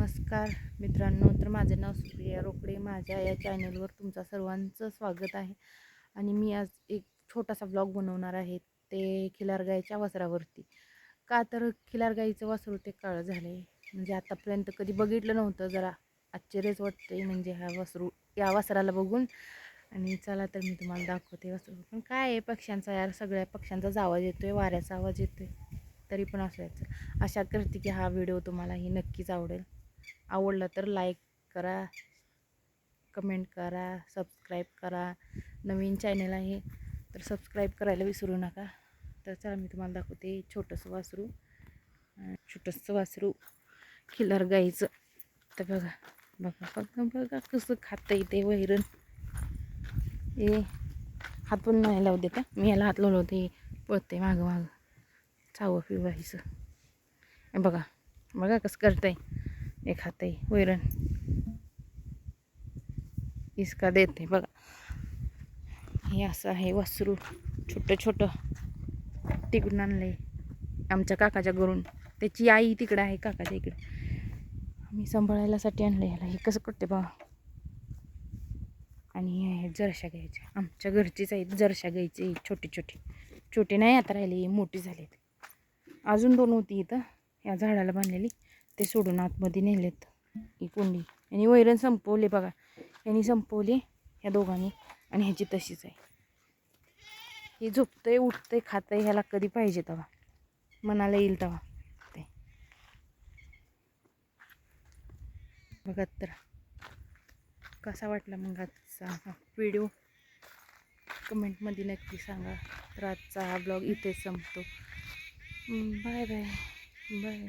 नमस्कार मित्रांनो, तर माझे नाव सुप्रिया रोकडे. माझ्या या चॅनलवर तुमचं सर्वांचं स्वागत आहे. आणि मी आज एक छोटासा ब्लॉग बनवणार आहे, ते खिलार गाईच्या वासरावरती. का तर खिलार गाईचं वासरू ते काळं झालं आहे, म्हणजे आतापर्यंत कधी बघितलं नव्हतं. जरा आश्चर्यच वाटते म्हणजे या वासराला बघून. आणि चला तर मी तुम्हाला दाखवते वासरू. पण काय आहे, पक्ष्यांचा यार, सगळ्या पक्ष्यांचाच आवाज येतोय, वाऱ्याचा आवाज येतोय. तरी पण असायचं आशा करते की हा व्हिडिओ तुम्हालाही नक्कीच आवडेल. आवडला तर लाईक करा, कमेंट करा, सबस्क्राईब करा. नवीन चॅनल आहे तर सबस्क्राईब करायला विसरू नका. तर चला मी तुम्हाला दाखवते छोटंसं वासरू खिलार गाईचं. तर बघा बघा बघा बघा कसं खातं ते वैरण. हे हात पण नाही लावू देता, मी याला हात लावलं होते, पळते मागं मागं चावं पिवायचं. बघा बघा कसं करतंय, एक खातंय वैरण, इसका देते बघा. हे असं आहे वासरू, छोटं छोटं तिकडून आणलंय आमच्या काकाच्या घरून. त्याची आई तिकडं आहे काकाच्या इकडे, मी सांभाळायलासाठी आणलं ह्याला. हे कसं करते बघा. आणि हे जरशा गायचे, आमच्या घरचीच आहेत जरशा गायचे, छोटी छोटी. छोटी नाही आता राहिली, मोठी झालीत. अजून 2 होती इथं या झाडाला बांधलेली, ते सोडून आतमध्ये नेलेत ही कोंडी. यांनी वैरण संपवले बघा, यांनी संपवले ह्या दोघांनी. आणि ह्याची तशीच आहे. ही झोपतंय, उठतंय, खातंय, ह्याला कधी पाहिजे तेव्हा, मनाला येईल तेव्हा ते. बघा तर कसा वाटला मग आजचा व्हिडिओ, कमेंटमध्ये नक्की सांगा. तर आजचा हा ब्लॉग इथेच संपतो. Bye bye bye.